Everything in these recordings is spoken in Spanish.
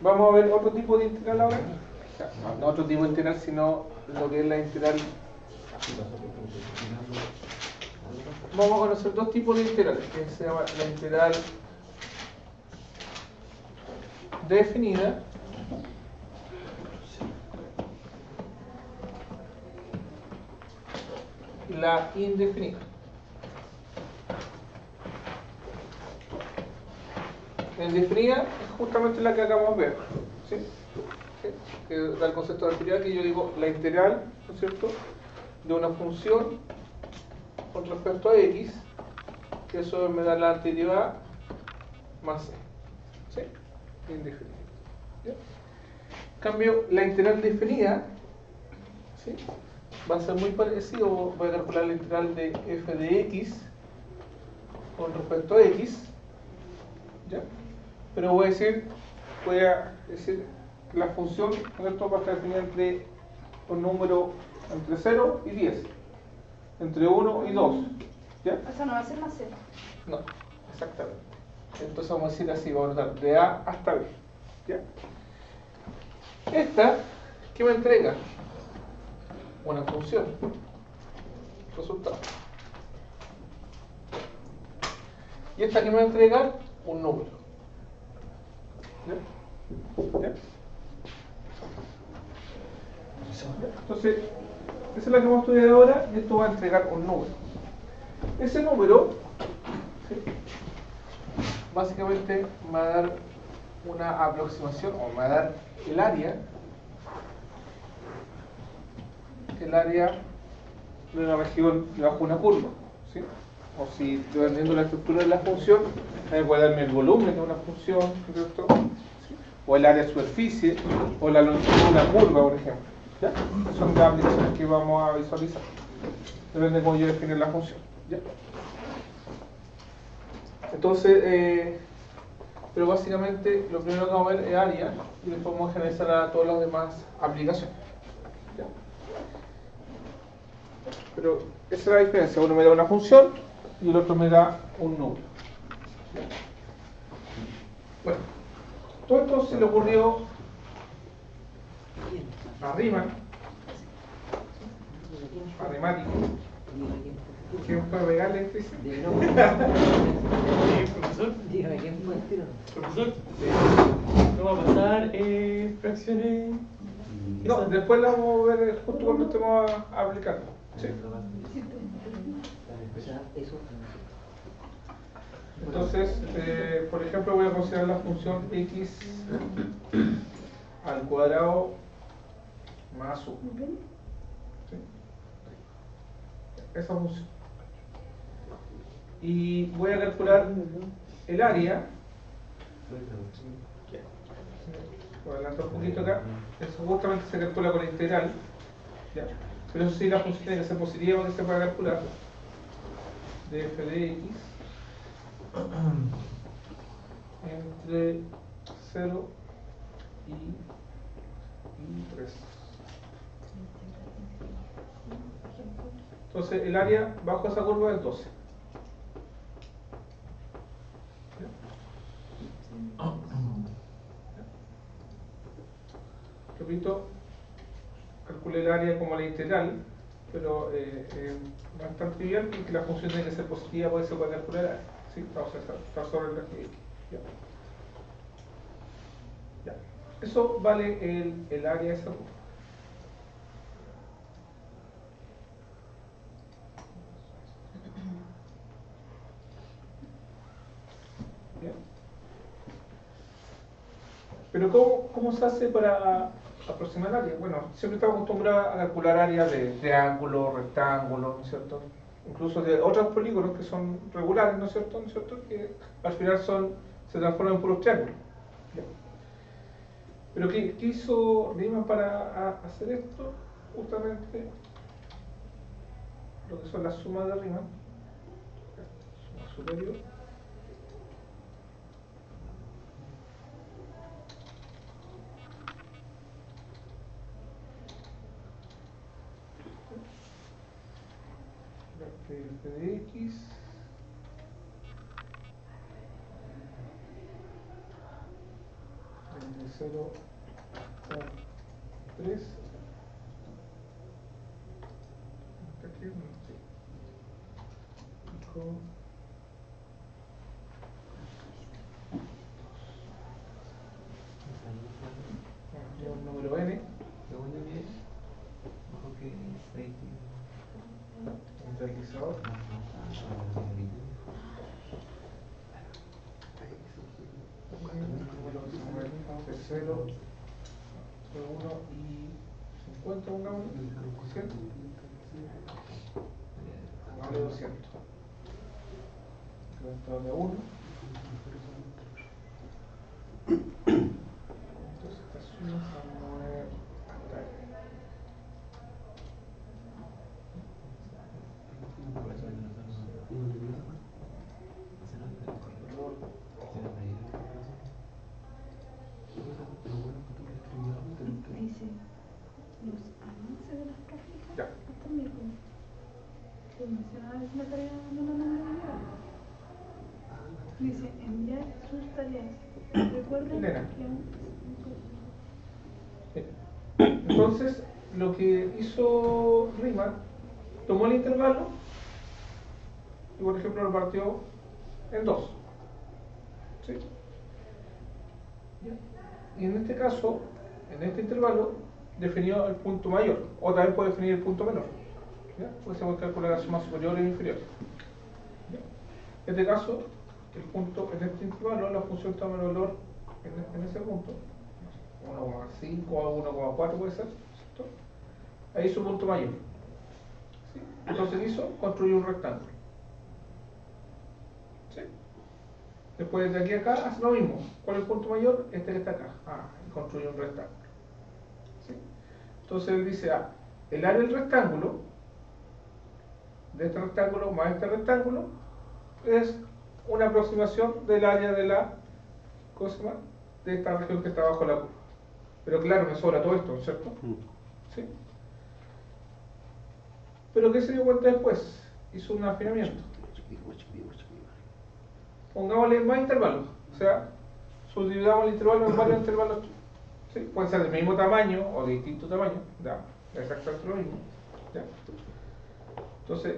Vamos a ver otro tipo de integral ahora. No otro tipo de integral, sino lo que es la integral. Vamos a conocer dos tipos de integrales, que se llama la integral definida y la indefinida. La indefinida es justamente la que acabamos de ver, ¿sí? Que da el concepto de actividad, que yo digo la integral, ¿no es cierto?, de una función con respecto a x, que eso me da la antigüedad más c, ¿sí? Indefinida. ¿Ya? En cambio, la integral definida, ¿sí?, va a ser muy parecido. Voy a calcular la integral de f de x con respecto a x, ¿ya? Pero voy a decir que la función, ¿no?, va a estar definida entre un número entre 0 y 10, entre 1 y 2, ¿ya? O sea, no va a ser más c. No, exactamente. Entonces vamos a decir así, vamos a dar de A hasta B, ¿ya? Esta, ¿qué me entrega? Una función, resultado. Y esta, ¿qué me va a entregar? Un número. ¿Ya? ¿Ya? Entonces, esa es la que vamos a estudiar ahora, y esto va a entregar un número. Ese número, ¿sí?, básicamente me va a dar una aproximación, o me va a dar el área de una región debajo de una curva, ¿sí? O si, dependiendo de la estructura de la función, puede darme el volumen de una función, ¿cierto?, ¿sí?, o el área de superficie, o la longitud de una curva, por ejemplo, ¿ya? Son las aplicaciones que vamos a visualizar. Depende de cómo yo define la función, ¿ya? Entonces, pero básicamente lo primero que vamos a ver es área, y después vamos a generalizar a todas las demás aplicaciones, ¿ya? Pero esa es la diferencia. Uno me da una función y el otro me da un número. Bueno, todo esto se le ocurrió a Riemann, matemático, que fue a pegarle el físico. Profesor. Dígame quién fue el tiro. Profesor. No va a pasar fracciones. No, después la vamos a ver justo cuando estemos aplicando. ¿Sí? Entonces, por ejemplo, voy a considerar la función x al cuadrado más 1. ¿Sí? Esa función. Y voy a calcular el área. Voy a adelantar un poquito acá. Eso justamente se calcula con la integral, ¿ya? Pero eso sí, la función tiene que ser positiva para que se pueda calcular. De f de x entre 0 y 3. Entonces el área bajo esa curva es 12. Repito, calculé el área como la integral, pero no es tan trivial porque la función tiene que ser positiva para que se pueda calcular el área, ¿sí? Vamos a estar sobre el x. ¿Ya? Ya. Eso vale el área de esa curva. ¿Ya? Pero ¿cómo se hace para aproximar área? Bueno, siempre estamos acostumbrados a calcular áreas de triángulos, rectángulos, ¿no es cierto? Incluso de otros polígonos que son regulares, ¿no es cierto? ¿No es cierto? Que al final se transforman en puros triángulos. ¿Ya? Pero ¿qué hizo Riemann para hacer esto? Justamente lo que son las sumas de Riemann, suma superior, f de x de 0 a 3. Aquí, sí. Un número n. Un deslizador. De 0, 1 y 50, pongámosle. 100. Pongámosle 200. Incrementador de 1. Entonces esta suma se va a mover hasta ahí. Dice, los avances de las prácticas Ya. hasta el miércoles. Mencionaba la tarea de una manera. Dice, enviar sus tareas. Recuerden Elena. que aún Entonces, lo que hizo Riemann, tomó el intervalo y, por ejemplo, lo partió en 2. ¿Sí? Y en este caso, en este intervalo, definió el punto mayor, o también puede definir el punto menor. ¿Ya? Pues se puede calcular la suma superior e inferior. ¿Ya? En este caso, el punto en este intervalo, la función toma el valor en ese punto, 1,5 o 1,4 puede ser, ¿cierto? Ahí hizo un punto mayor. ¿Sí? Entonces hizo, construyó un rectángulo. ¿Sí? Después de aquí a acá hace lo mismo. ¿Cuál es el punto mayor? Este que está acá. Y construye un rectángulo. ¿Sí? Entonces él dice, el área del rectángulo, de este rectángulo más este rectángulo, es una aproximación del área de la, ¿cómo se llama? De esta región que está bajo la curva. Pero claro, me sobra todo esto, ¿cierto? ¿Sí? Pero ¿qué se dio cuenta después? Hizo un afinamiento. Pongámosle más intervalos, o sea, subdividamos el intervalo en varios intervalos. ¿Sí? Pueden ser del mismo tamaño o de distinto tamaño, ya, exactamente lo mismo. ¿Ya? Entonces,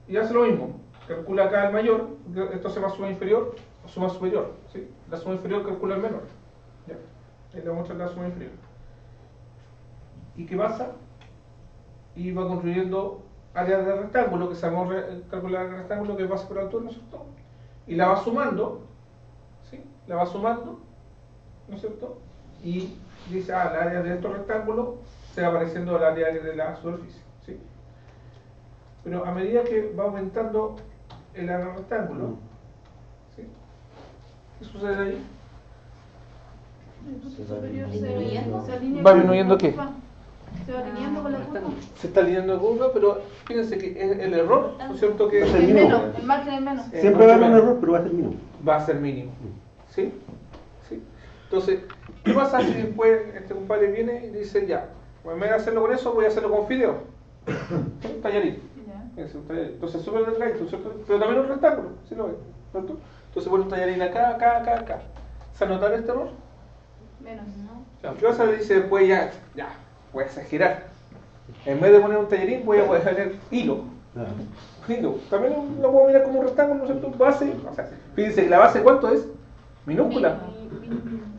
y hace lo mismo, calcula acá el mayor, esto se llama suma inferior o suma superior. ¿Sí? La suma inferior calcula el menor. ¿Ya? Ahí le vamos a mostrar la suma inferior. ¿Y qué pasa? Y va construyendo áreas de rectángulo, que sabemos calcular el rectángulo que pasa por altura, ¿no es cierto? Y la va sumando, ¿sí? La va sumando, ¿no es cierto? Y dice, el área de estos rectángulos se va apareciendo el área de la superficie, ¿sí? Pero a medida que va aumentando el área del rectángulo, ¿sí? ¿Qué sucede ahí? el punto superior disminuyendo. se alinea ¿Va con la disminuyendo qué? curva. Se va alineando con la curva. Se está alineando de curva, pero fíjense que el error, ¿no es cierto? Que Va a ser El mínimo. menos, el margen es menos. Siempre va a haber un error, pero va a ser mínimo. va a ser mínimo. ¿Sí? ¿Sí? Entonces, ¿qué pasa si después este compadre viene y dice, ya, en vez de hacerlo con eso, voy a hacerlo con fideo? Un tallarín. Ya. Entonces, súper delgadito, ¿cierto? Pero también un rectángulo, ¿sí lo ves? ¿Cierto? Entonces, pone un tallarín acá, acá, acá, acá. ¿Se anotar este error? Menos, ¿no? Claro, ¿qué pasa? Dice después, ya, voy a exagerar. En vez de poner un tallarín, voy a poner hilo. Claro. Hilo. También lo puedo mirar como un rectángulo, ¿no es cierto? Base. O sea, fíjense que la base, ¿cuánto es? Minúscula.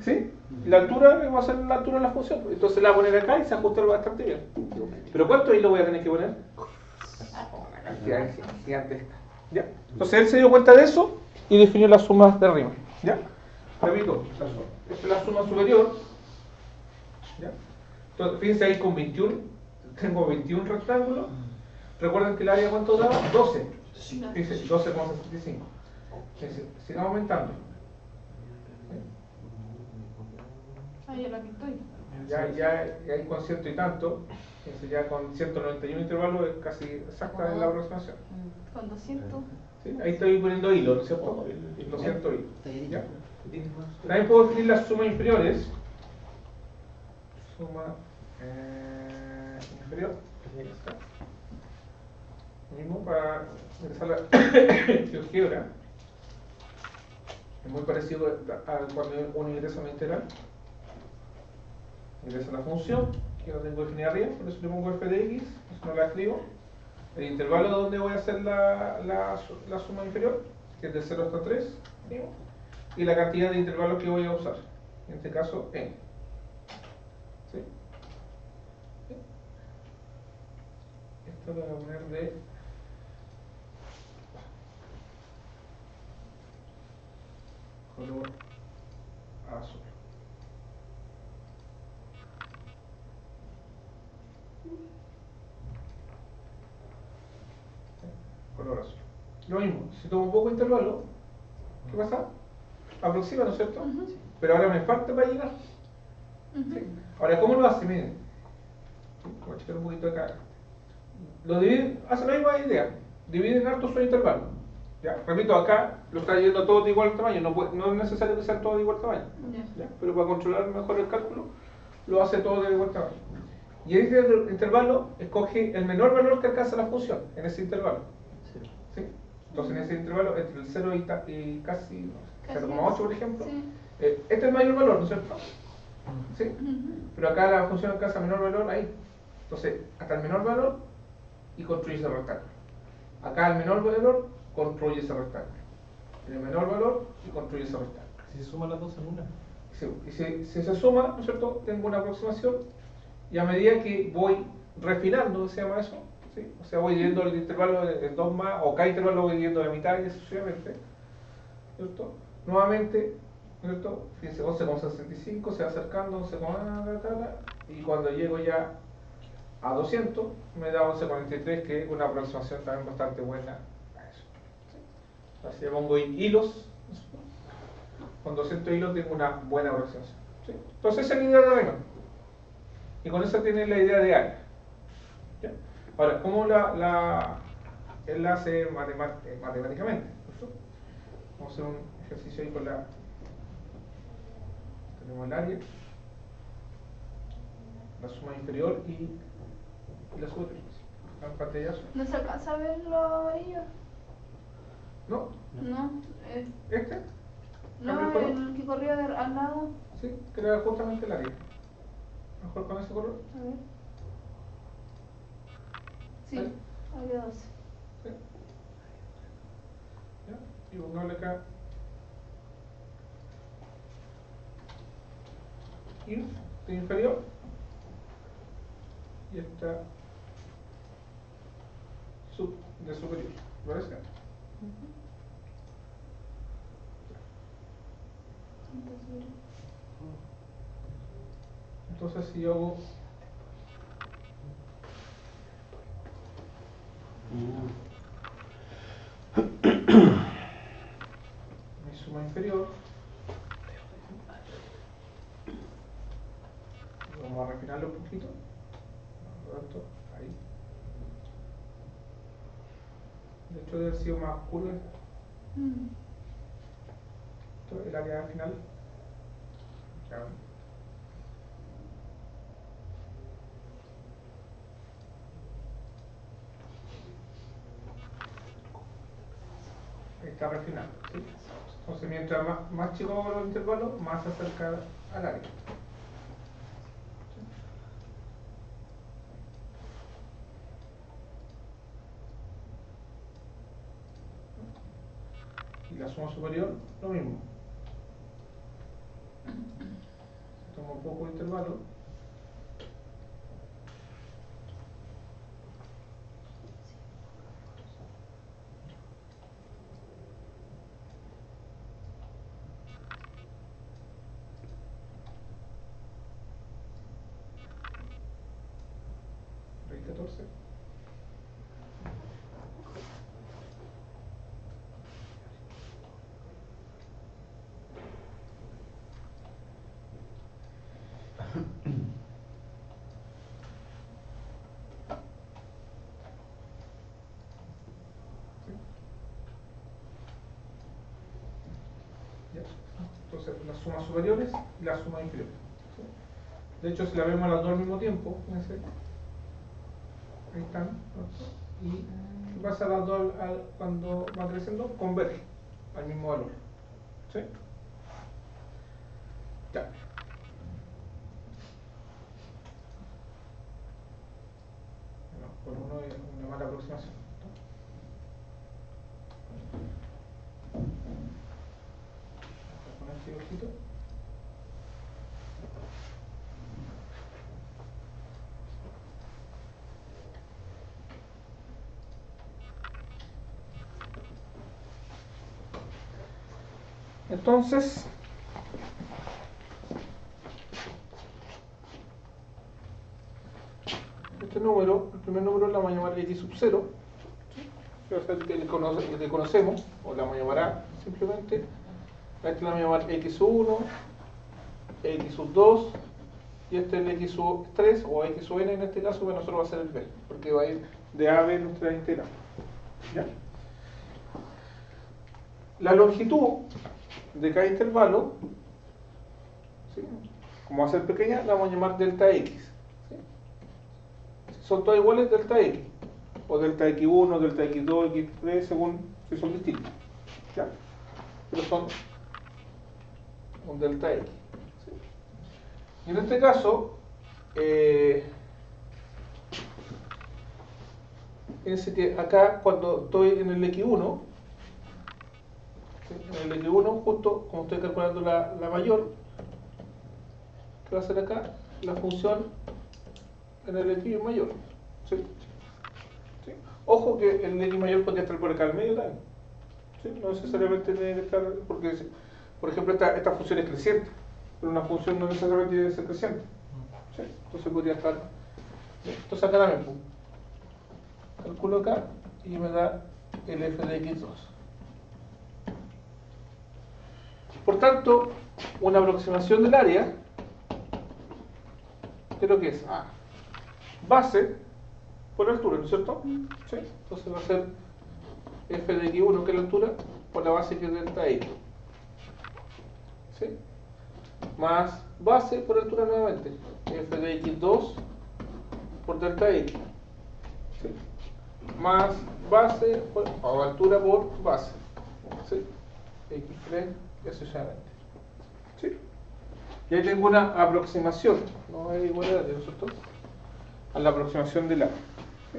¿Sí? Y la altura va a ser la altura de la función. Entonces la voy a poner acá y se ajusta bastante bien. ¿Pero cuánto hilo voy a tener que poner? Una cantidad gigantesca. ¿Ya? Entonces él se dio cuenta de eso y definió las sumas de arriba. ¿Ya? Repito, esta es la suma superior. ¿Ya? Entonces, fíjense ahí con 21. Tengo 21 rectángulos. Recuerden que el área, ¿cuánto daba? 12. Fíjense, 12,65. Sigue aumentando. Ah, ya la pintó. Ya ahí con ciento y tanto, ya con 191 intervalos es casi exacta en la aproximación. Con 200. ¿Sí? Ahí estoy poniendo hilo, ¿no es cierto? 200 hilos. ¿Ya? También puedo definir las sumas inferiores. Suma inferior. Lo mismo para ingresar la GeoGebra. Es muy parecido a cuando uno ingresa a una integral. ingresa la función, que no tengo definida arriba, por eso le pongo f de x, eso no la escribo. El intervalo donde voy a hacer la suma inferior, que es de 0 hasta 3, ¿sí? Y la cantidad de intervalos que voy a usar, en este caso n. ¿Sí? ¿Sí? Esto lo voy a poner de color azul. Color azul. Lo mismo, si tomo un poco de intervalo, ¿qué pasa? Aproxima, ¿no es cierto? Pero ahora me falta para llegar. ¿Sí? Ahora, ¿cómo lo hace? Miren, voy a checar un poquito acá. Lo divide, hace la misma idea, divide en hartos intervalos. ¿Ya? Repito, acá lo está yendo todo de igual tamaño, no es necesario que sean todos de igual tamaño. ¿Ya? Pero para controlar mejor el cálculo, lo hace todo de igual tamaño. Y en este intervalo escoge el menor valor que alcanza la función en ese intervalo. ¿Sí? Entonces en ese intervalo, entre el 0 y casi 0,8 por ejemplo, Sí. este es el mayor valor, ¿no es cierto? ¿Sí? Pero acá la función alcanza menor valor ahí. Entonces, hasta el menor valor y construye ese rectángulo. Acá el menor valor construye ese rectángulo. En el menor valor y construye ese rectángulo. Si se suman las dos en una. Sí, y si se suma, ¿no es cierto? Tengo una aproximación y a medida que voy refinando, se llama eso, ¿sí? O sea, voy dividiendo el intervalo en dos más, o cada intervalo voy dividiendo de mitad y sucesivamente, ¿cierto? Nuevamente, ¿cierto? Fíjense, 11,65 se va acercando, 11, y cuando llego ya a 200 me da 11,43, que es una aproximación también bastante buena a eso. ¿Sí? Así le pongo hilos, con 200 hilos tengo una buena aproximación. ¿Sí? Entonces esa es la idea de arriba. Y con eso tiene la idea de área. ¿Ya? Ahora, ¿cómo él la hace matemáticamente? ¿Cierto? Vamos a hacer un ejercicio ahí con tenemos el área, la suma inferior y la superior. ¿En pantallazo? ¿No se alcanza a ver lo amarillo? ¿No? No. ¿Este? No, ¿Cambia el color? el que corría al lado. Sí, que era justamente el área. Mejor con ese color. A ver. Sí, ¿Ahí? había 12. Sí. ¿Ya? Y pongámosle acá inf de inferior y esta sub de superior. ¿Lo ves acá? Entonces si yo hago mi suma inferior, vamos a refinarlo un poquito, por lo tanto, ahí. De hecho debe haber sido más oscuro esto, el área final. Ya. Ahí está refinado, ¿sí? Entonces mientras más chico hago los intervalos, más se acerca al área. Y la suma superior, lo mismo. Tomo un poco de intervalo. Ahí 14. ¿Ya? Entonces las sumas superiores y las sumas inferiores. ¿Sí? De hecho, si la vemos las dos al mismo tiempo, fíjense, ahí están, ¿no? Y ¿qué pasa las dos cuando van creciendo? Convergen al mismo valor. ¿Sí? Ya. por 1 es una mala aproximación. Voy a poner este dibujito. Entonces, este número, el primer número la vamos a llamar x sub 0, ¿sí? O sea, el que conocemos, o la vamos a llamar a simplemente. A este la vamos a llamar x sub 1, x sub 2, y este es el x sub 3, o x sub n en este caso, bueno, solo va a ser el b, porque va a ir de a a b nuestra integral. ¿Ya? La longitud de cada intervalo, ¿sí? Como va a ser pequeña, la vamos a llamar delta x. ¿Sí? Si son todas iguales, delta x. O delta x1, delta x2, x3, según si son distintos. ¿Ya? Pero son un delta x. ¿Sí? Y en este caso, fíjense que acá cuando estoy en el x1, en el x1, justo como estoy calculando la mayor, ¿qué va a hacer acá? La función en el x mayor. ¿Sí? ¿Sí? Ojo que el x mayor podría estar por acá al medio también. ¿Sí? No necesariamente tiene que estar, porque, por ejemplo, esta función es creciente, pero una función no necesariamente tiene que ser creciente. ¿Sí? Entonces podría estar. ¿Sí? Entonces acá también calculo acá y me da el f de x2. Por tanto, una aproximación del área, ¿qué es lo que es? Base por altura, ¿no es cierto? ¿Sí? Entonces va a ser f de x1, que es la altura, por la base que es delta x. ¿Sí? Más base por altura nuevamente, f de x2 por delta x. ¿Sí? Más base o altura por base. ¿Sí? x3 y así sucesivamente. ¿Sí? Y ahí tengo una aproximación, no hay igualdad de nosotros, a la aproximación del área. ¿Sí?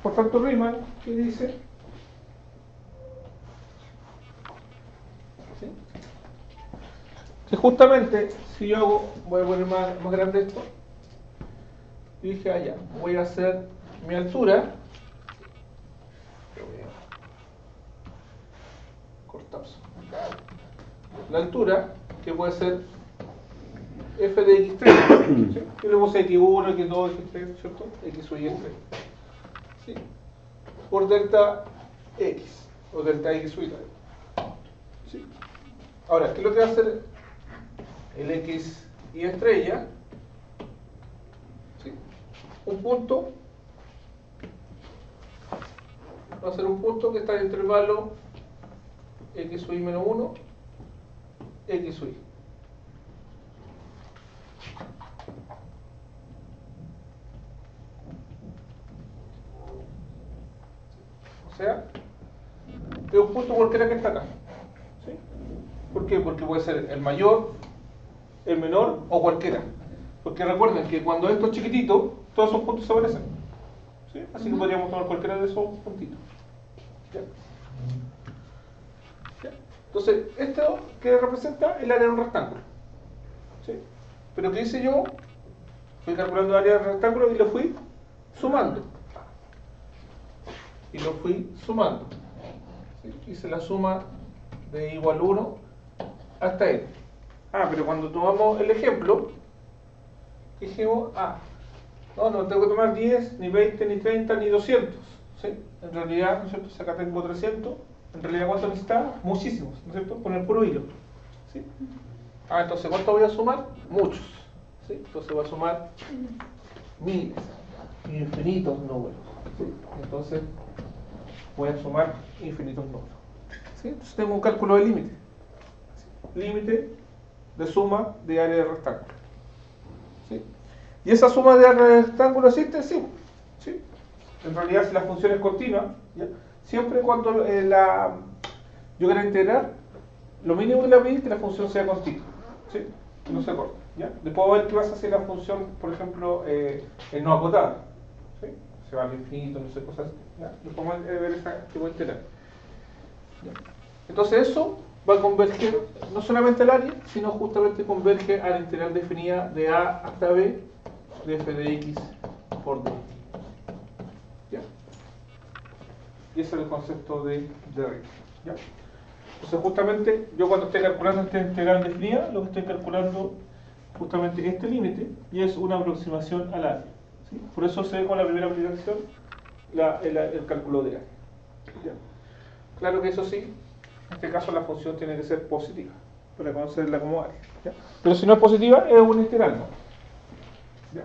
Por tanto, Riemann, ¿qué dice? ¿Sí? Que justamente, si yo hago, voy a poner más grande esto, y dije, allá, voy a hacer mi altura, cortamos la altura, que puede ser f de x3, ¿sí? Yo le puse x1, x2, x3, ¿cierto? x y x3, ¿sí? Por delta x, o delta x y, ¿sí? Ahora, ¿qué es lo que va a hacer el x y estrella? ¿Sí? Un punto, va a ser un punto que está en el intervalo x y menos 1, x y. O sea, es un punto cualquiera que está acá. ¿Sí? ¿Por qué? Porque puede ser el mayor, el menor o cualquiera. Porque recuerden que cuando esto es chiquitito, todos esos puntos se parecen. ¿Sí? Así que podríamos tomar cualquiera de esos puntitos. ¿Ya? ¿Ya? Entonces, esto que representa el área de un rectángulo. ¿Sí? Pero ¿qué hice yo? Fui calculando el área del rectángulo y lo fui sumando. Y lo fui sumando. ¿Sí? Hice la suma de igual 1 hasta n. Pero cuando tomamos el ejemplo, dijimos, no tengo que tomar 10, ni 20, ni 30, ni 200. ¿Sí? En realidad, ¿no es cierto? Si acá tengo 300, en realidad ¿cuánto necesitaba? Muchísimos, ¿no es cierto? Con el puro hilo. ¿Sí? Entonces, ¿cuánto voy a sumar? Muchos. ¿Sí? Entonces voy a sumar miles, infinitos números. ¿Sí? Entonces, voy a sumar infinitos números. ¿Sí? Entonces tengo un cálculo de límite. ¿Sí? Límite de suma de área de rectángulo. ¿Sí? ¿Y esa suma de área de rectángulo existe? Sí. ¿Sí? En realidad, si la función es continua, ¿ya? Siempre cuando yo quiero integrar, lo mínimo que le pedí es que la función sea continua. ¿Sí? Que no se corte. ¿Ya? Después voy a ver qué pasa si la función, por ejemplo, es no acotada. ¿sí? Se va al infinito, no sé, cosas así. ¿Ya? No podemos ver ese tipo de integral. ¿Ya? Entonces eso va a converger no solamente al área, sino justamente converge a la integral definida de A hasta B de f de x por d. ¿Ya? Y ese es el concepto de Ring. ¿Ya? Entonces justamente yo cuando esté calculando esta integral definida, lo que estoy calculando justamente este límite y es una aproximación al área. ¿Sí? Por eso se ve con la primera aplicación el cálculo de área. ¿Ya? Claro que eso sí, en este caso la función tiene que ser positiva para conocerla como área. ¿Ya? Pero si no es positiva, es una integral, ¿no? ¿Ya?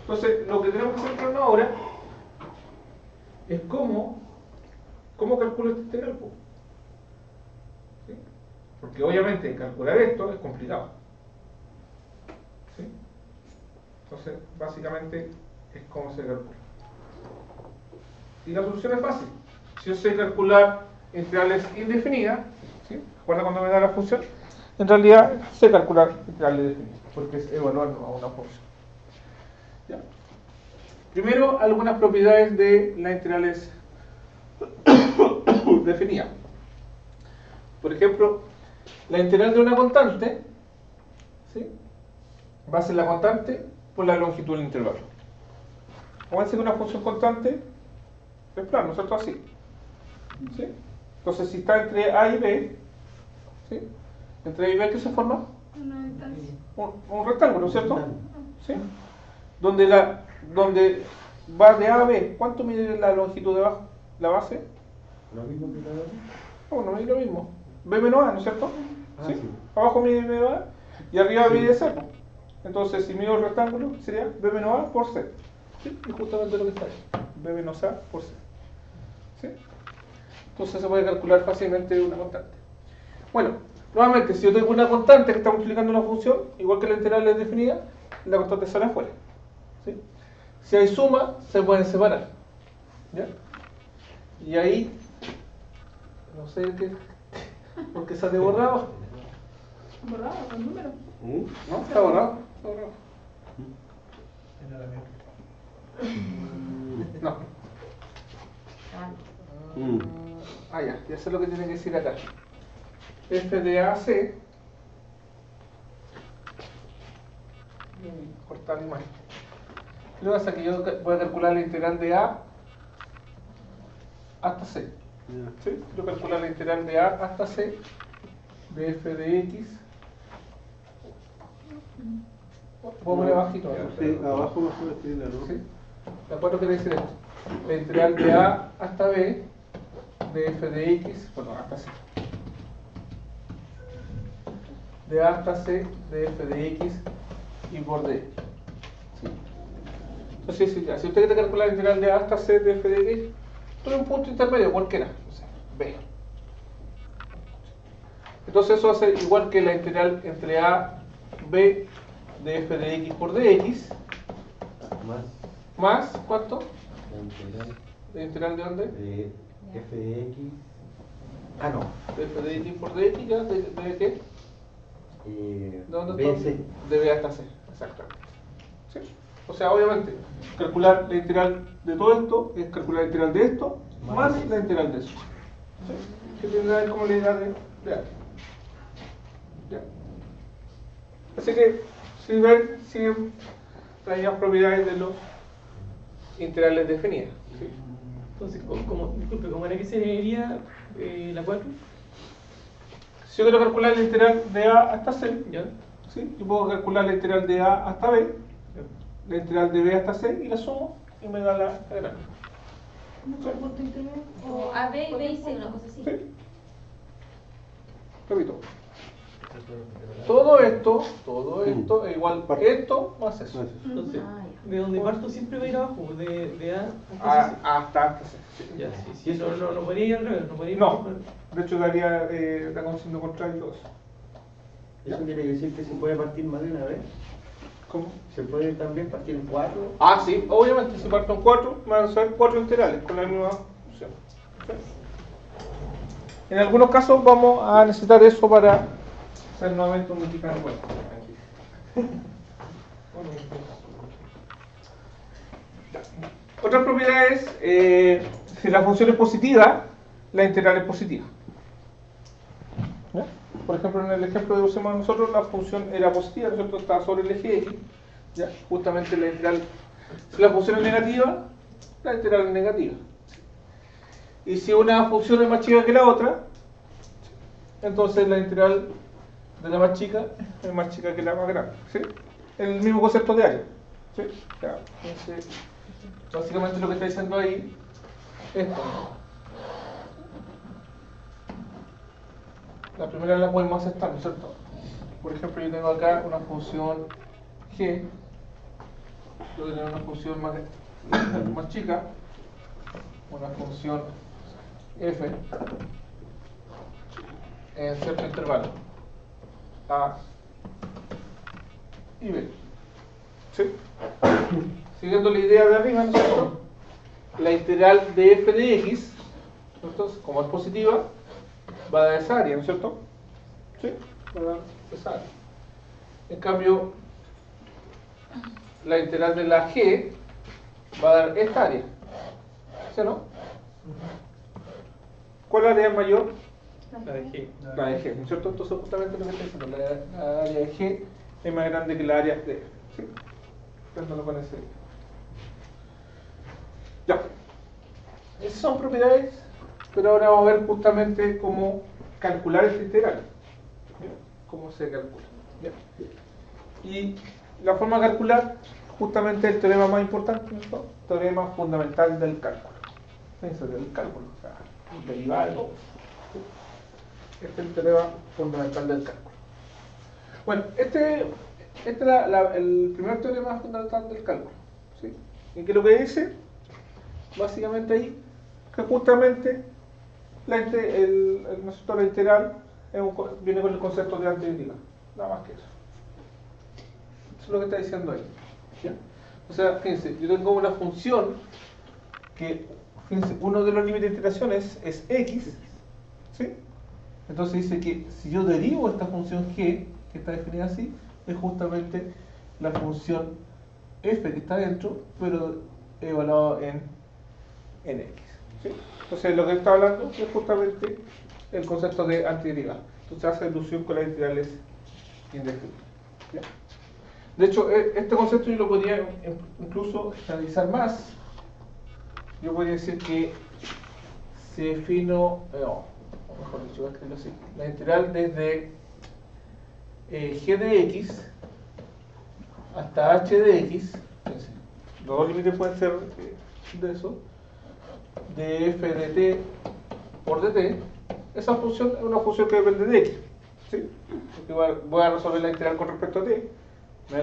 Entonces, lo que tenemos que centrarnos ahora es cómo calculo esta integral. ¿Sí? Porque obviamente calcular esto es complicado. ¿Sí? Entonces, básicamente es cómo se calcula. Y la solución es fácil. Si yo sé calcular integrales indefinidas, ¿sí? ¿Recuerda cuando me da la función? En realidad sé calcular integrales definidas, porque es evaluar a una función. ¿Ya? Primero, algunas propiedades de las integrales definidas. Por ejemplo, la integral de una constante, ¿sí? Va a ser la constante por la longitud del intervalo. Vamos a decir que una función constante es plano, ¿no es cierto? Así. ¿Sí? Entonces, si está entre A y B, ¿sí? Entre A y B, ¿qué se forma? Una distancia. Un rectángulo, ¿no es cierto? ¿Sí? Donde va de A a B, ¿cuánto mide la longitud de abajo? ¿La base? ¿Lo mismo que la otra? No mide lo mismo. B menos A, ¿no es cierto? Ah, ¿Sí? sí. Abajo mide B menos A y arriba Sí. mide C. Entonces, si mido el rectángulo, sería B menos A por C. ¿Sí? Y justamente lo que está ahí. B menos A por C. ¿Sí? Entonces se puede calcular fácilmente una constante. Bueno, nuevamente, si yo tengo una constante que está multiplicando una función, igual que la integral es definida, la constante sale afuera. ¿Sí? Si hay suma, se pueden separar. ¿Ya? Y ahí, no sé qué, porque sale borrado. Borrado, con número. ¿No? Está borrado. Está borrado. No. Ya sé lo que tiene que decir acá. F de AC. Cortar la imagen. Lo que pasa es que yo voy a calcular la integral de A hasta C. ¿Sí? Yo calculo la integral de A hasta C de f de x. Puedo poner abajito. Sí, abajo mejor escribirla, ¿no? ¿Sí? ¿De acuerdo? Quiere decir esto. La integral de A hasta B de f de x, bueno, hasta C. De A hasta C de f de x y por D. ¿Sí? Entonces, si usted quiere calcular la integral de A hasta C de f de x, todo un punto intermedio, cualquiera, o sea, B. Entonces eso va a ser igual que la integral entre A, B de f de x por dx, más ¿cuánto? ¿La integral de dónde? De f de x. Ah, no. De f de x por dx, ¿ya? ¿De qué? ¿De dónde está? BC. De B hasta C, exactamente. ¿Sí? O sea, obviamente, calcular la integral de todo esto es calcular la integral de esto más la integral de eso. ¿Sí? Que tendrá como la idea de A. ¿Ya? Así que, si ven, siguen las propiedades de los integrales definidas. ¿Sí? Entonces, disculpe, ¿cómo era que se leería la 4? Si yo quiero calcular la integral de A hasta C, ¿Ya? ¿sí? Yo puedo calcular la integral de A hasta B, Ya. la integral de B hasta C y la sumo y me da la integral. ¿Cómo fue el punto intermedio? O A, B y B y C, una cosa así. ¿Sí? Repito. Todo esto es igual que esto más eso. Entonces, Ah, ya. de donde parto siempre va a ir abajo, de A hasta C. Hasta C. Sí. Ya, sí, no podría ir al revés, no podría ir No, de hecho daría la con signo contrario y todo eso. Eso quiere decir que se puede partir más de una vez. ¿Cómo? Se puede también partir en 4. Ah, sí, obviamente si parto en 4, van a ser 4 integrales con la misma función. ¿Sí? En algunos casos vamos a necesitar eso para hacer nuevamente un multiplicador. Bueno, Otras propiedades, si la función es positiva, la integral es positiva. ¿Ya? Por ejemplo, en el ejemplo que usamos nosotros, la función era positiva, ¿no? Estaba sobre el eje X. ¿Ya? Justamente la integral, si la función es negativa, la integral es negativa. Y si una función es más chica que la otra, entonces la integral de la más chica es más chica que la más grande. ¿Sí? El mismo concepto de área. ¿Sí? Ya, entonces, básicamente lo que está diciendo ahí es esto. La primera la podemos aceptar, ¿no es cierto? Por ejemplo, yo tengo acá una función g, yo tengo una función más chica, una función f en cierto intervalo a y b. ¿Sí? Siguiendo la idea de arriba, ¿no es cierto? La integral de f de x, entonces, como es positiva, va a dar esa área, ¿no es cierto? ¿Sí? Va a dar esa área. En cambio, la integral de la g va a dar esta área. ¿Sí o no? ¿Cuál área es mayor? La de G. La de g, ¿no es cierto? Entonces, justamente lo que está diciendo, la área de g es más grande que la área de f. ¿Sí? Pensándolo con ese. Ya. Esas son propiedades, pero ahora vamos a ver justamente cómo calcular esta integral. ¿Ya? Cómo se calcula. ¿Ya? Y la forma de calcular, justamente el teorema más importante, ¿no? Teorema fundamental del cálculo. Fíjense, del cálculo, o sea, derivado. Este es el teorema fundamental del cálculo. Bueno, este es el primer teorema fundamental del cálculo. ¿Sí? ¿Y qué es lo que dice? Básicamente ahí, que justamente la integral viene con el concepto de antideriva. Nada más que eso. Eso es lo que está diciendo ahí. ¿Ya? O sea, fíjense, yo tengo una función que, fíjense, uno de los límites de integración es x. ¿Sí? Entonces dice que si yo derivo esta función g, que está definida así, es justamente la función f que está dentro, pero evaluado en x. ¿Sí? Entonces lo que está hablando es justamente el concepto de antideriva. Entonces hace alusión con las integrales indefinidas. ¿Ya? De hecho, este concepto yo lo podría incluso analizar más. Yo podría decir que si defino, mejor dicho, voy a escribirlo así, la integral desde g de x hasta h de x, los dos límites pueden ser de eso, de f de t por dt, esa función es una función que depende de x. ¿Sí? Porque voy a resolver la integral con respecto a t,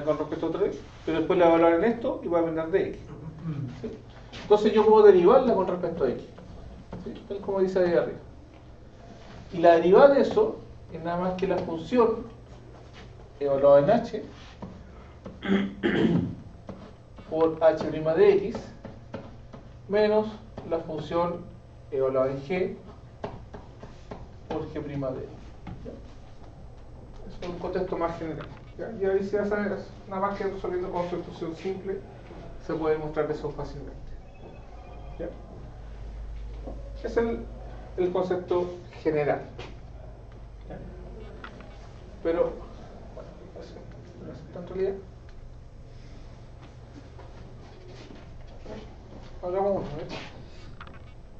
con respecto a t, pero después la voy a evaluar en esto y voy a depender de x. ¿Sí? Entonces yo puedo derivarla con respecto a x. ¿Sí? Tal como dice ahí arriba. Y la derivada de eso es nada más que la función evaluada en h por h' de x menos la función evaluada en g por g' de x. Es un contexto más general. ¿Ya? Y ahí se hace nada más que resolviendo con sustitución simple se puede demostrar eso fácilmente. ¿Ya? Es el concepto general. ¿Ya? Pero, bueno, no es en realidad. Hagamos uno,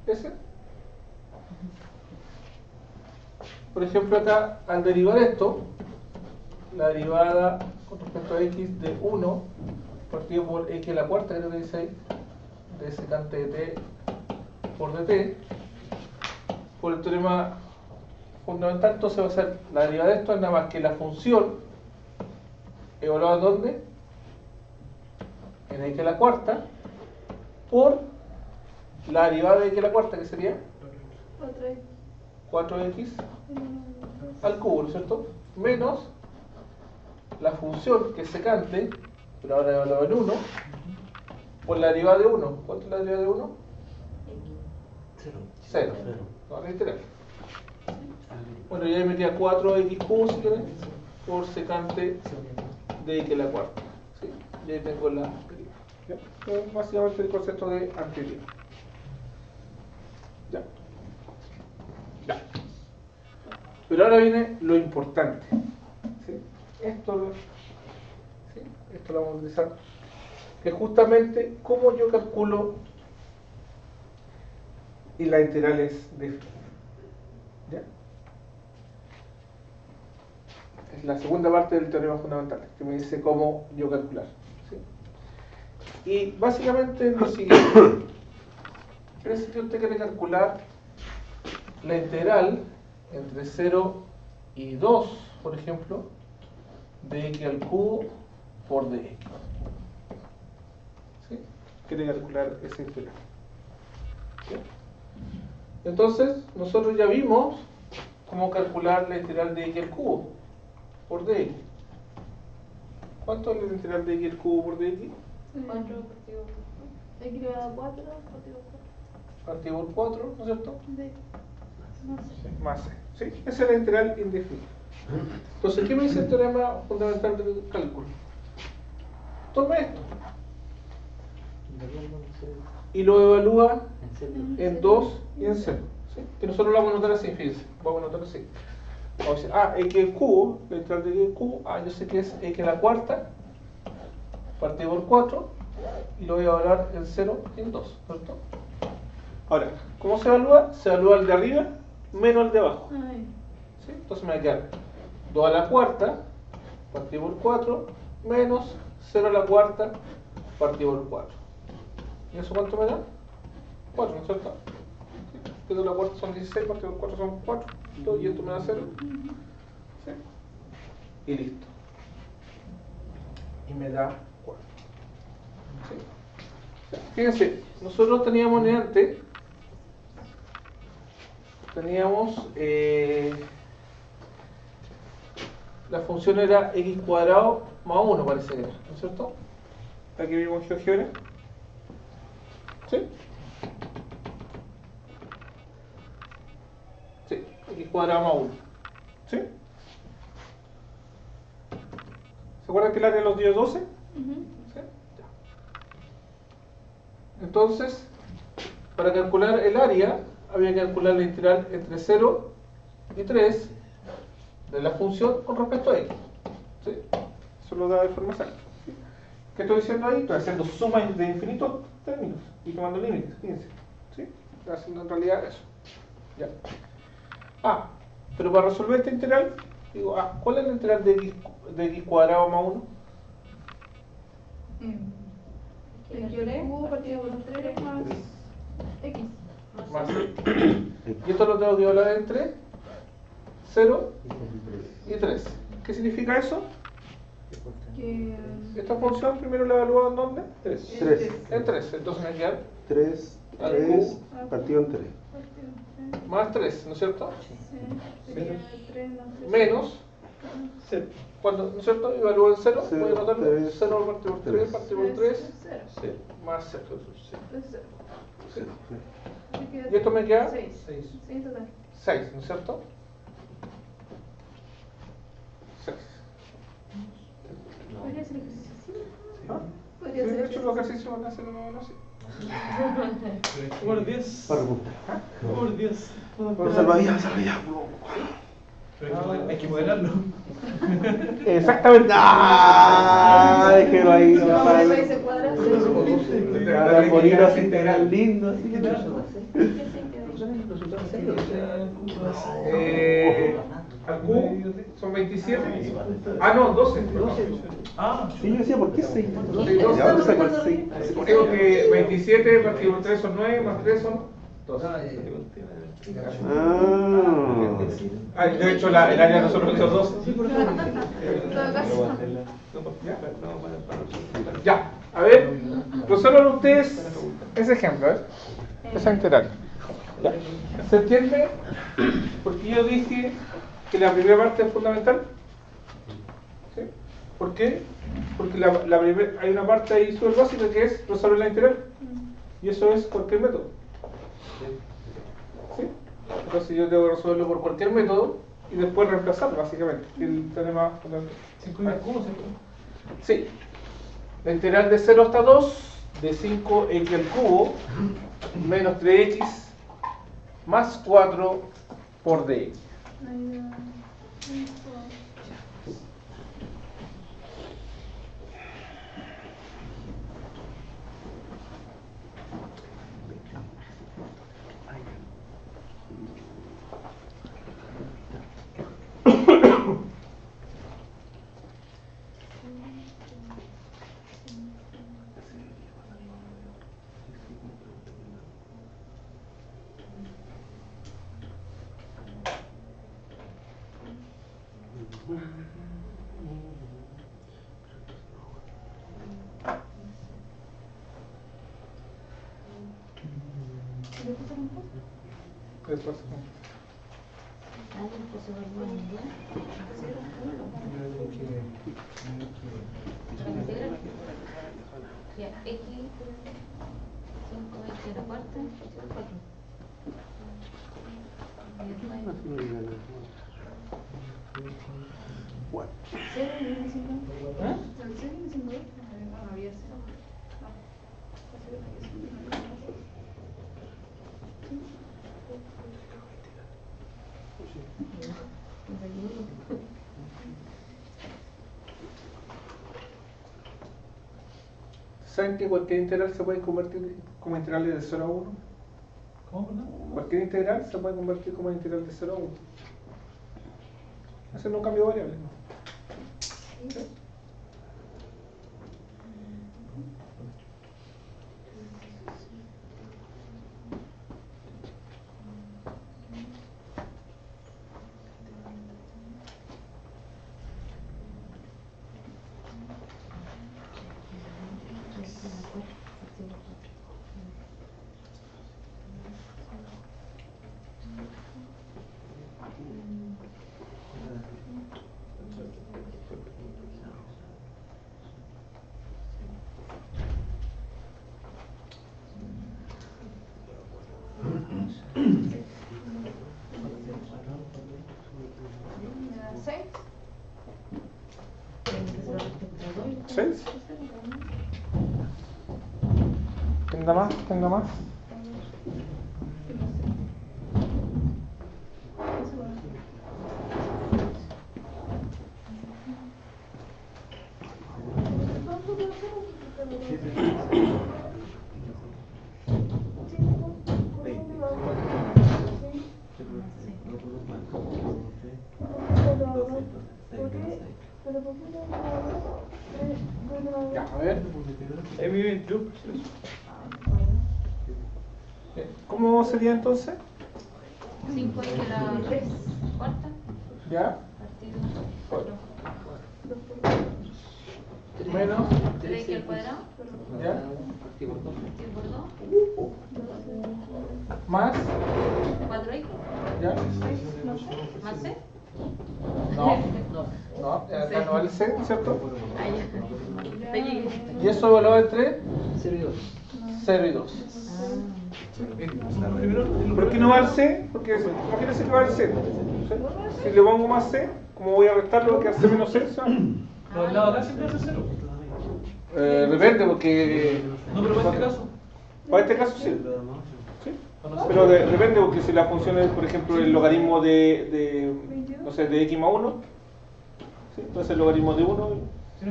ese. Por ejemplo, acá, al derivar esto, la derivada con respecto a x de 1 partido por x a la cuarta, creo que dice ahí, de secante de t por dt, por el teorema fundamental, entonces va a ser la derivada de esto es nada más que la función evaluada ¿dónde? En x a la cuarta por la derivada de x a la cuarta, que sería 4x al cubo, ¿no es cierto? Menos la función que es secante, pero ahora evaluada en 1, por la derivada de 1. ¿Cuánto es la derivada de 1? 0. No, la integral. Bueno, ya metía 4x cubo, si querés, por secante de x a la cuarta. ¿Sí? Y ahí tengo la derivada. ¿Ya? Es básicamente el concepto de anterior. Ya. Ya. Pero ahora viene lo importante. ¿Sí? Esto lo vamos a utilizar. Que es justamente cómo yo calculo y las integrales de f. ¿Ya? Es la segunda parte del teorema fundamental, que me dice cómo yo calcular. ¿Sí? Y básicamente es lo siguiente. Es que usted quiere calcular la integral entre 0 y 2, por ejemplo, de x al cubo por dx. ¿Sí? Quiere calcular esa integral. ¿Sí? Entonces, nosotros ya vimos cómo calcular la integral de x al cubo por dx. ¿Cuánto es la integral de x al cubo por dx? 4 partido x elevado a 4 partido 4. Partido por 4, ¿no es cierto? De, no sé. Más c. ¿Sí? Esa es la integral indefinida. Entonces, ¿qué me dice el teorema fundamental del cálculo? Tome esto y lo evalúa en 2 y en 0. ¿Sí? Que nosotros lo vamos a anotar así, fíjense. Vamos a anotar así. Vamos a decir, x al cubo, la integral de x al cubo, yo sé que es x a la cuarta, partido por 4, y lo voy a evaluar en 0 y en 2, ¿cierto? Ahora, ¿cómo se evalúa? Se evalúa el de arriba menos el de abajo. Ay, ¿Sí? Entonces me va a quedar 2 a la cuarta, partido por 4, menos 0 a la cuarta, partido por 4. ¿Y eso cuánto me da? 4, ¿no es cierto? ¿Sí? Que 2 a la cuarta son 16, partido por 4 son 4, y esto me da 0. ¿Sí? Y listo. Y me da 4. ¿Sí? O sea, fíjense, nosotros teníamos antes, la función era x cuadrado más 1, parece que era, ¿no es cierto? Aquí vimos GeoGebra. ¿Sí? Sí, x cuadrado más 1. ¿Sí? ¿Se acuerdan que el área los dio 12? ¿Sí? Ya. Entonces, para calcular el área, había que calcular la integral entre 0 y 3 de la función con respecto a x. ¿Sí? Eso lo da de forma exacta. ¿Sí? ¿Qué estoy diciendo ahí? Estoy haciendo sumas de infinitos términos y tomando límites, fíjense. ¿Sí? Estoy haciendo en realidad eso. Ya. Pero para resolver esta integral, digo, ¿cuál es la integral de x cuadrado más 1? x al cubo partido por 3 más x. Más y esto lo tengo que evaluar entre 0 y 3. ¿Qué significa eso? Que Esta función primero la evalúo en ¿dónde? 3. En 3. Entonces me queda 3 al 3 cubo partido en 3. partido 3. más 3, ¿no es cierto? Sí, sería 3 más 3. Menos, cuando, ¿no es cierto? Evalúo en 0, voy a Cero, anotarlo. tres, 0 partido por 3, partido por 3, 0. más 0. Es 0. Sí. Y esto me queda 6. Sí, en total. 6, ¿no es cierto? 6. Podría ser ejercicio así. ¿Ah? Podría Sí, ser de hecho los ejercicios van a ser más o menos así. Por Dios. Para repuntar. Por Dios. Salvavidas. Pero hay que modelarlo. Exactamente. Déjelo ahí. No, No, eso ahí se cuadra. para morir así integral lindo. Así que Al cubo son 27. No, 12. sí, yo decía, ¿por qué 6? Sí, ¿De dónde sacó el 6? Digo que 27 partido por 3 son 9, más 3 son 12. De hecho, el área nosotros hizo 12. En todo caso. Ya, a ver, resuelvan ustedes ese ejemplo, esa integral. Ya. ¿Se entiende? Porque yo dije que la primera parte es fundamental. ¿Sí? ¿Por qué? Porque hay una parte ahí súper básica que es resolver la integral. Y eso es cualquier método. ¿Sí? Entonces yo tengo que resolverlo por cualquier método y después reemplazar, básicamente. El teorema fundamental. ¿5 y al cubo? Sí. La integral de 0 hasta 2 de 5x al cubo menos 3x más 4 por dx. Ahí da 5. Después, Ya, X, 5x a la cuarta, 4. ¿Cero viene siendo? ¿Ah? ¿El 6 viene siendo? No había 0. ¿Saben que cualquier integral se puede convertir como integrales de 0 a 1? ¿Cómo, perdón? Cualquier integral se puede convertir como integral de 0 a 1. Ese no cambio de variable, ¿no? ¿6? ¿Tenga más? ¿Tenga más? Ya, a ver. Ahí me viene yo. ¿Cómo sería entonces? 5x a la cuarta, ¿Ya? partido 4. Menos. 3x al cuadrado, ¿Ya? partido por 2. Más. 4x, ¿Ya? más c. No. No, acá no vale C, ¿cierto? Ahí ya. ¿Y eso evaluado entre 0 y 2. 0 y 2? Primero, ¿Por qué no va al C? Porque imagínense que va al C. Si le pongo más C, como voy a restarlo, va a quedar C menos C. ¿sí? Pero el lado de acá siempre hace 0. Depende, porque. No, pero para este caso. Para este caso sí. ¿Sí? Pero depende, porque si la función es, por ejemplo, el logaritmo de no sé, de x más 1, ¿sí? Entonces el logaritmo de 1. ¿Sí?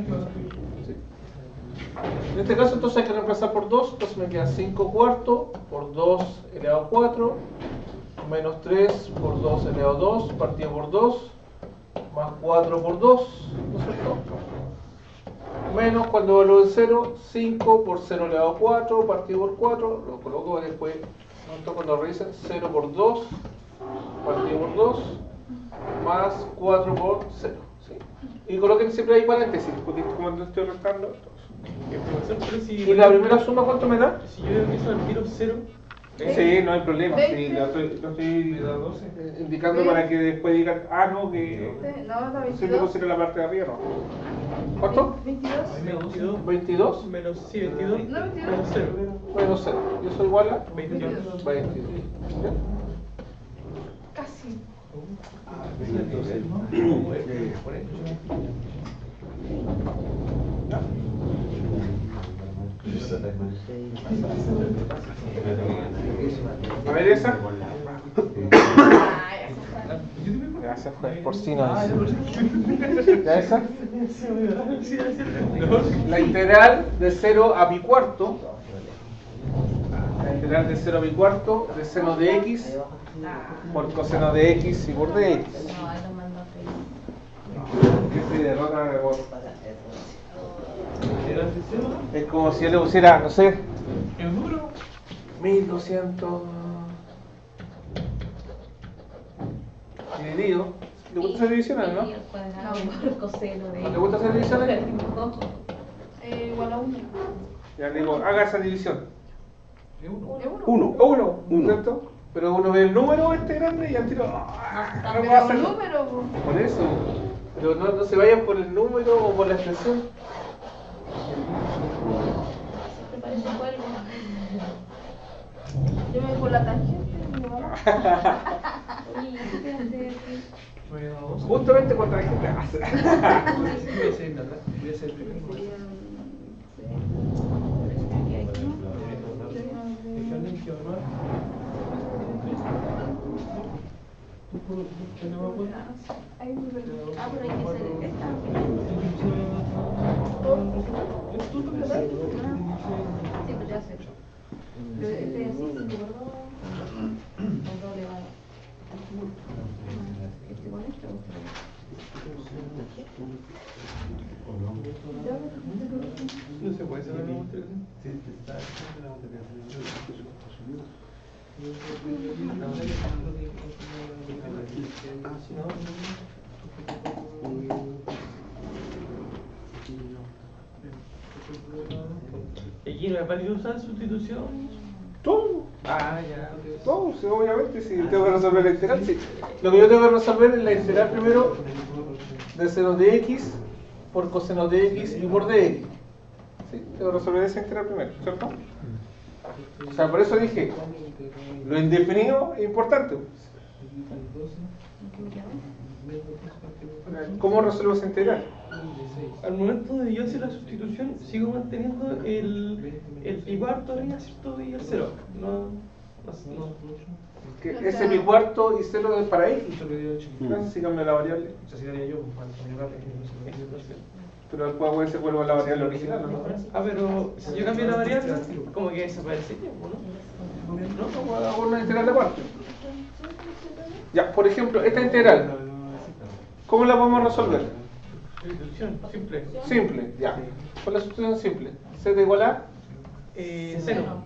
En este caso entonces hay que reemplazar por 2, entonces me queda 5 cuartos por 2 elevado a 4, menos 3 por 2 elevado a 2, partido por 2, más 4 por 2, ¿no es cierto? Menos, cuando valoro el 0, 5 por 0 elevado a 4, partido por 4, lo coloco después, ¿no? Cuando revisen, 0 por 2, partido por 2, más 4 por 0, ¿sí? Y coloquen siempre ahí paréntesis, porque como no estoy restando. Pero si, ¿Y la primera suma cuánto me da? Si yo empiezo al tiro 0, Sí, no hay problema. Sí, 20. lo estoy indicando para que después digan, ah, no, que No, da siempre 22. considero la parte de arriba, no. ¿Cuánto? 22. menos 22 menos, sí, 22, No, 22. menos 0. menos 0. Yo soy igual a 22. 22. ¿Ya? Casi. ¿Ya? A ver esa. Ay, Ya se fue, porcino. ¿Ya esa? La integral de 0 a pi cuarto. La integral de 0 a pi cuarto de seno de x por coseno de x y por de x. no, ahí lo mandó a Ese derrota de vos. Es como si yo le pusiera, no sé, ¿El número? 1200 dividido. ¿Te gusta hacer divisiones, no? No, por coseno de ¿No te gusta hacer divisiones? No. Igual a 1. Ya le digo, haga esa división. ¿Es uno? ¿Es 1? Uno, Uno. ¿cierto? Pero uno ve el número este grande y al tiro. No No, puedo Pero un hacerlo. número, po. Por eso. Pero no se vayan por el número o por la expresión. Siempre parece cuelgo. Yo me voy por la tangente. Oye, ¿qué hacer? Me he dado dos. Justamente cuando la gente hace. Voy a hacer nada. Voy a hacer el primero. Dejarle que ahora. Ahí me perdí. Ah, pero hay que hacer esta. Sí, pues ya sé. Pero este es así, sin gordo. Con doble vara. Este con esto. No se puede hacer la multiplicación. ¿Y aquí no es válido usar sustitución? Todo. Ah, ya. No, sí, obviamente, si tengo que resolver la integral, sí. Lo que yo tengo que resolver es la integral primero de seno de x por coseno de x y por de x. ¿Sí? Tengo que resolver esa integral primero, ¿cierto? O sea, por eso dije, lo indefinido es importante. ¿Cómo resuelvo esa integral? Al momento de yo hacer la sustitución, sigo manteniendo el pi cuarto arriba, ¿cierto? Y el cero. No. Que ese es mi cuarto y cero es para x. Entonces, si cambio la variable. Pero después puede ser vuelvo a la variable original, ¿no? Ah, pero si yo cambio la variable, como que desaparecería, ¿no? No, hago una integral de cuarto. Ya, por ejemplo, esta integral, ¿cómo la podemos resolver? Sustitución, simple. Simple, ya. Con la sustitución simple. Z igual a Cero.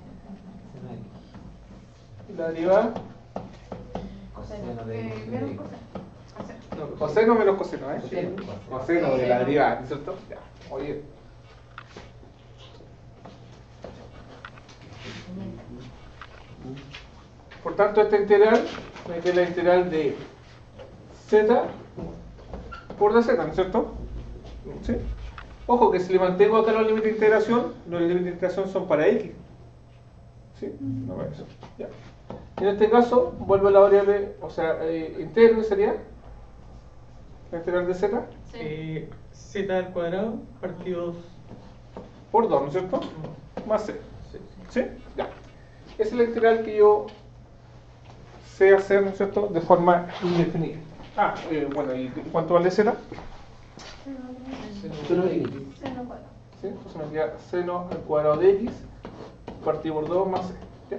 la derivada Menos cosas. No, coseno menos coseno, ¿eh? Coseno de la derivada, ¿no es cierto? Ya, oye. Por tanto, esta integral es la integral de z por dz, ¿no es cierto? ¿Sí? Ojo que si le mantengo acá los límites de integración, los límites de integración son para x. ¿Sí? No va eso. Ya. En este caso, vuelvo a la variable, o sea, integro sería la integral de z Z al cuadrado partido 2. por 2, ¿no es cierto? Más c. ¿Sí? Ya. Esa es la integral que yo sé hacer, ¿no es cierto?, de forma indefinida. Bueno, ¿y cuánto vale z? Seno cuadrado. ¿Sí? Entonces me queda seno al cuadrado de x partido por 2 más c. ¿Ya?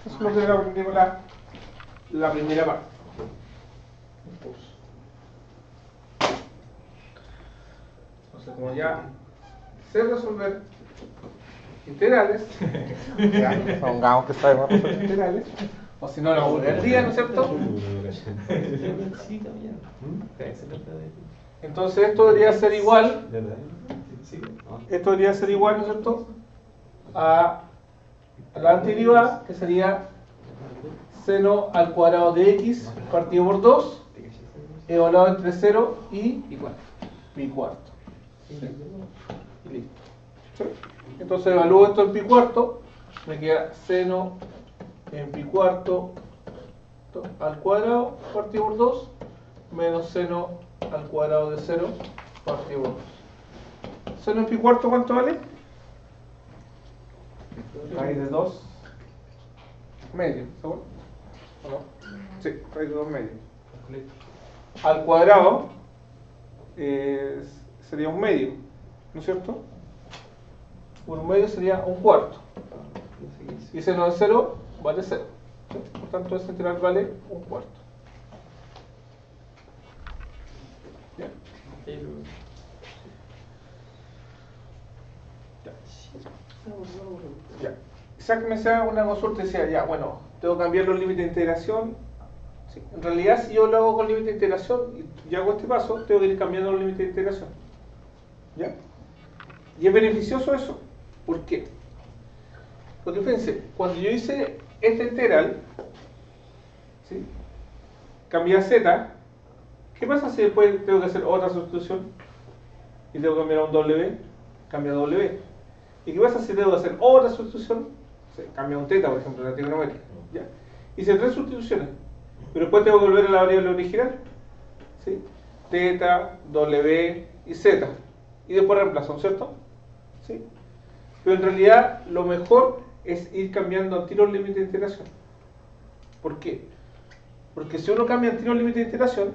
Eso es lo que aprendimos la primera parte. Entonces, como ya sé resolver integrales, ya, pongamos que sabemos resolver integrales, o si no, la voy al día, ¿no es cierto? Sí, también. Se trata de. Entonces, esto debería ser igual. Sí. Esto debería ser igual, ¿no es cierto?, a la antiderivada, que sería seno al cuadrado de x partido por 2, evaluado entre 0 y pi cuarto. ¿Sí? Y listo. ¿Sí? Entonces evalúo esto en pi cuarto, me queda seno en pi cuarto al cuadrado partido por 2 menos seno al cuadrado de 0 partido por 2. ¿Seno en pi cuarto cuánto vale? raíz de 2 medio, ¿seguro? ¿O no? Sí, raíz de 2 medio. Al cuadrado sería un medio, ¿no es cierto? Un medio sería un cuarto. Y seno de 0 vale 0. ¿Sí? Por tanto, ese integral vale un cuarto. ¿Ya? Ya. Isaac me hacía una consulta y decía, ya, bueno, tengo que cambiar los límites de integración. Sí. En realidad, si yo lo hago con límite de integración y hago este paso, tengo que ir cambiando los límites de integración. ¿Ya? Y es beneficioso eso. ¿Por qué? Porque fíjense, cuando yo hice esta integral, ¿sí? Cambié a z, ¿qué pasa si después tengo que hacer otra sustitución? Y tengo que cambiar a un w, cambia a w. ¿Y qué pasa si tengo que hacer otra sustitución? Sí, cambia a un θ, por ejemplo, en la trigonometría. ¿Ya? Hice 3 sustituciones, pero después tengo que volver a la variable original. ¿Sí? θ, w y z. Y después reemplazo, ¿cierto? ¿Sí? Pero en realidad lo mejor es ir cambiando al tiro el límite de integración. ¿Por qué? Porque si uno cambia al tiro el límite de integración,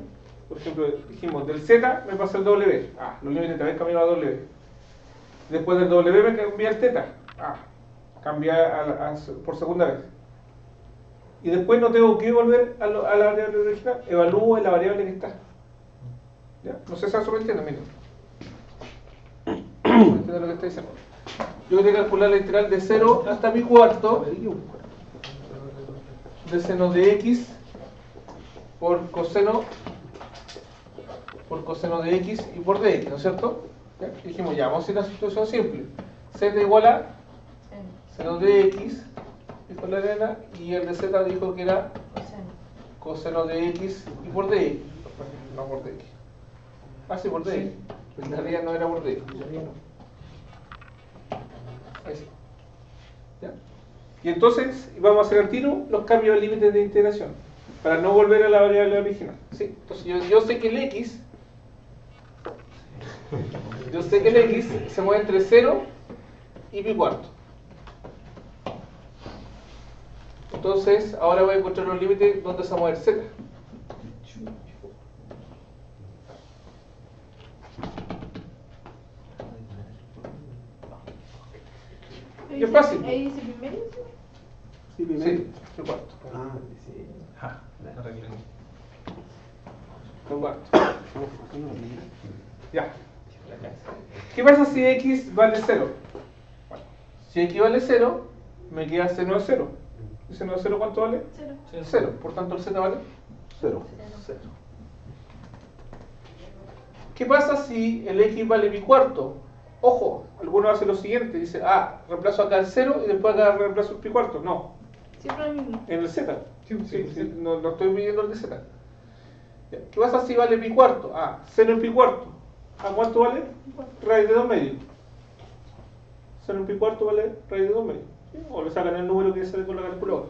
por ejemplo, dijimos del z me pasa el w. Ah, los límites también cambian a w. Después del w me cambia el θ. Ah, cambia por segunda vez. Y después no tengo que volver a la variable original, evalúo en la variable que está. ¿Ya? No sé si eso me entiende, miren. ¿Me entiende lo que está diciendo? Yo tengo que calcular la integral de 0 hasta mi cuarto de seno de x por coseno de x y por dx, ¿no es cierto? ¿Ya? Dijimos, ya, vamos a hacer una sustitución simple. Z igual a seno de x, dijo la Elena, y el de z dijo que era coseno de x y por dx. No por dx. Ah, sí, por dx. En realidad no era por dx. Ahí sí. ¿Ya? Y entonces vamos a hacer al tiro los cambios de límites de integración para no volver a la variable original. ¿Sí? Entonces yo sé que el x se mueve entre 0 y pi cuarto. Entonces ahora voy a encontrar los límites donde se va a mover z. Y es fácil. ¿Ahí dice primero? Sí, pi cuarto. Ah, sí. Pi cuarto. Ya. ¿Qué pasa si x vale 0? Bueno, si x vale 0, me queda seno de 0. ¿Y seno de 0 cuánto vale? 0. 0. Por tanto, el z vale 0. ¿Qué pasa si el x vale pi cuarto? Ojo, algunos hacen lo siguiente, dice, reemplazo acá el 0 y después acá reemplazo el pi cuarto. No, Siempre lo mismo. en el z. Sí, no estoy midiendo el de z. ¿Qué pasa si vale pi cuarto? 0 en pi cuarto. ¿A cuánto vale? Raíz de 2 medio. 0 en pi cuarto vale raíz de 2 medio. ¿Sí? O le sacan el número que sale con la calculadora.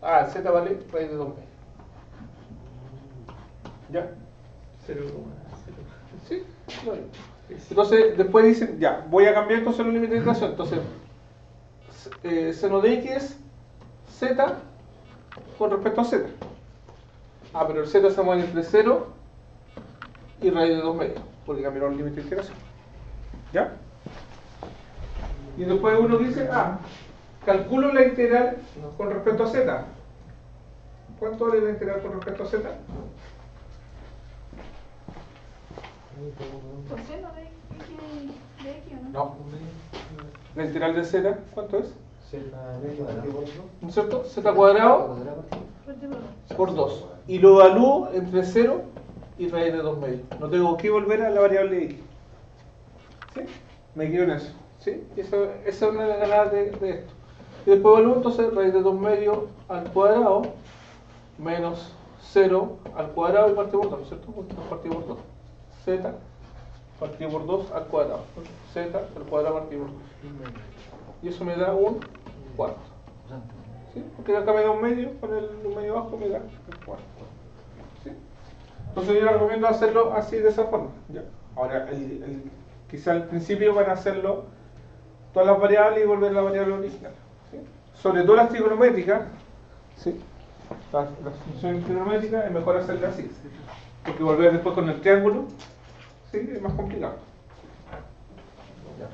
El z vale raíz de 2 medio. ¿Ya? 0,0. ¿Sí? Lo mismo. Entonces, después dicen, ya, voy a cambiar entonces los límites de integración. Entonces, seno de x es z con respecto a z. Pero el z se mueve entre 0 y raíz de 2 medios, porque cambiaron los límites de integración. ¿Ya? Y después uno dice, calculo la integral con respecto a z. ¿Cuánto vale la integral con respecto a z? ¿Por seno de X o no? No. La integral de z, ¿cuánto es? ¿No es cierto? Z cuadrado por 2. Y lo evalúo entre 0 y raíz de 2 medios. No tengo que volver a la variable x. ¿Sí? Me quedo en eso. ¿Sí? Esa es una de las ganadas de esto. Y después evalúo entonces raíz de 2 medios al cuadrado menos 0 al cuadrado y partido por 2, ¿no es cierto? Partido por 2. Z partido por 2 al cuadrado. Z al cuadrado partido por 2. Y eso me da un cuarto. ¿Sí? Porque acá me da un medio, con el medio abajo me da un cuarto. ¿Sí? Entonces yo les recomiendo hacerlo así, de esa forma. ¿Ya? Ahora, quizá al principio van a hacerlo todas las variables y volver a la variable original. ¿sí? Sobre todo las trigonométricas, ¿sí? Las funciones trigonométricas es mejor hacerlas así, porque volver después con el triángulo, ¿sí? Es más complicado. Ya.